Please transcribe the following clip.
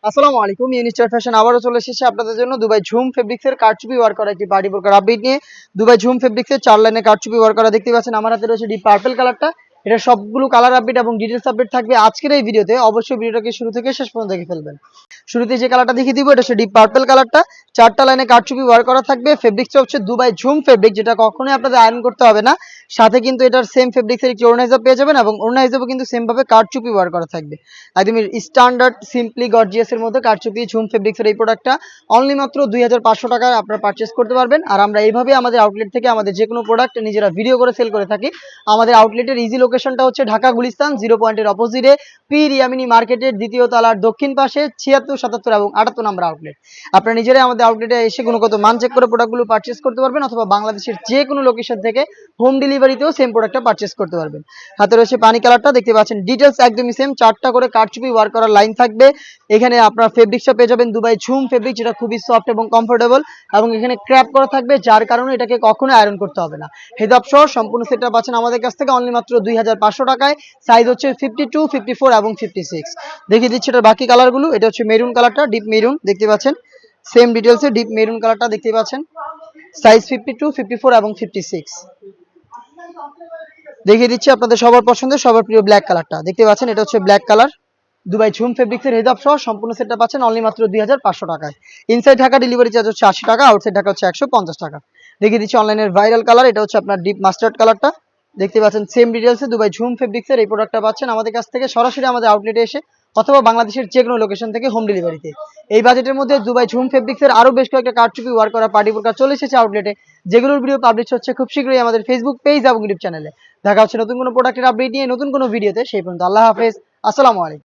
আসসালামু আলাইকুম। ইউনিস্টার ফ্যাশন আবারও চলে এসেছে আপনাদের জন্য দুবাই ঝুম ফেব্রিক্সের কারচুপি ওয়ার করা একটি পার্টি বোরকার আপডেট নিয়ে। দুবাই ঝুম ফেব্রিক্সের 4 লাইনে কারচুপি ওয়ার করা দেখতে পাচ্ছেন। আমার হাতে রয়েছে ডিপ পার্পল কালারটা। এটা সবগুলো কালার আপডেট এবং ডিটেলস আপডেট থাকবে আজকের এই ভিডিওতে। অবশ্যই ভিডিওটাকে শুরু থেকে শেষ পর্যন্ত দেখে ফেলবেন। শুরুতে যে কালারটা দেখিয়ে দিব এটা হচ্ছে ডিপ পার্পল কালারটা। 4টা লাইনে কারচুপি ওয়ার করা থাকবে। ফেব্রিক্সটা হচ্ছে দুবাই ঝুম ফেব্রিক, যেটা কখনোই আপনাদের আয়রন করতে হবে না। সাথে কিন্তু এটার সেম ফেব্রিক্সের একটি ওড়না হিসাব পেয়ে যাবেন এবং ওড়না হিসাবে কিন্তু সেম ভাবে কারচুপি ওয়ার করা থাকবে। একদমই স্ট্যান্ডার্ড সিম্পলি গর্জিয়াস এর মধ্যে কারচুপি ঝুম ফেব্রিক্সের এই প্রোডাক্টটা অনলি মাত্র 2500 টাকায় আপনারা পারচেস করতে পারবেন। আর আমরা এইভাবে আমাদের আউটলেট থেকে আমাদের যে কোনো প্রোডাক্ট নিজেরা ভিডিও করে সেল করে থাকি। আমাদের আউটলেটের ইজি লোকেশনটা হচ্ছে ঢাকা গুলিস্তান 0 পয়েন্টের অপোজিটে পীর ইয়ামিনী মার্কেটের দ্বিতীয় তলার দক্ষিণ পাশে 76, 77 এবং 78 নম্বর আউটলেট। আপনারা নিজেরাই আমাদের আউটলেটে এসে গুণগত মান চেক করে প্রোডাক্টগুলো পারচেস করতে পারবেন, অথবা বাংলাদেশের যে কোনো লোকেশন থেকে হোম ডেলিভারিতেও সেম প্রোডাক্টটা পারচেস করতে পারবেন। হাতে রয়েছে পানি কালারটা দেখতে পাচ্ছেন। ডিটেলস একদমই সেম, 4টা করে কারচুপি ওয়ার করার লাইন থাকবে। এখানে আপনার ফেব্রিক্সটা পেয়ে যাবেন দুবাই ঝুম ফেব্রিক, যেটা খুবই সফট এবং কমফোর্টেবল এবং এখানে ক্র্যাপ করা থাকবে, যার কারণে এটাকে কখনো আয়রন করতে হবে না। হেজাব সহ সম্পূর্ণ সেটটা পাচ্ছেন আমাদের কাছ থেকে অনলি মাত্র 2500 টাকায়। সাইজ হচ্ছে 52, 54 এবং 56। দেখিয়ে দিচ্ছি এটার বাকি কালারগুলো। এটা হচ্ছে মেরুন কালারটা, ডিপ মেরুন দেখতে পাচ্ছেন। সেম ডিটেলসে ডিপ মেরুন কালারটা দেখতে পাচ্ছেন। সাইজ 52, 54 এবং 56। দেখিয়ে দিচ্ছি আপনাদের সবার পছন্দের সবার প্রিয় ব্ল্যাক কালারটা দেখতে পাচ্ছেন। এটা হচ্ছে ব্ল্যাক কালার। দুবাই ঝুম ফেব্রিক্সের হেজাব সহ সম্পূর্ণ সেটটা পাচ্ছেন অনলি মাত্র 2500 টাকায়। ইনসাইড ঢাকা ডেলিভারি চার্জ হচ্ছে 80 টাকা, আউটসাইড ঢাকা হচ্ছে 150 টাকা। দেখিয়ে দিচ্ছি অনলাইনের ভাইরাল কালার। এটা হচ্ছে আপনার ডিপ মাস্টার্ড কালারটা দেখতে পাচ্ছেন। সেম ডিটেলসে দুবাই ঝুম ফেব্রিক্সের এই প্রোডাক্টটা পাচ্ছেন আমাদের কাছ থেকে সরাসরি আমাদের আউটলেটে এসে, অথবা বাংলাদেশের যে কোনো লোকেশন থেকে হোম ডেলিভারিতে। এই বাজেটের মধ্যে দুবাই ঝুম ফেব্রিক্সের আরও বেশ কয়েকটা কারচুপি ওয়ার করা পার্টি বোরকা চলে এসেছে আউটলেটে, যেগুলোর ভিডিও পাবলিশ হচ্ছে খুব শীঘ্রই আমাদের ফেসবুক পেজ এবং ইউটিউব চ্যানেলে। দেখা হচ্ছে নতুন কোনো প্রোডাক্টের আপডেট নিয়ে নতুন কোনো ভিডিওতে। সেই পর্যন্ত আল্লাহ হাফেজ, আসসালামু আলাইকুম।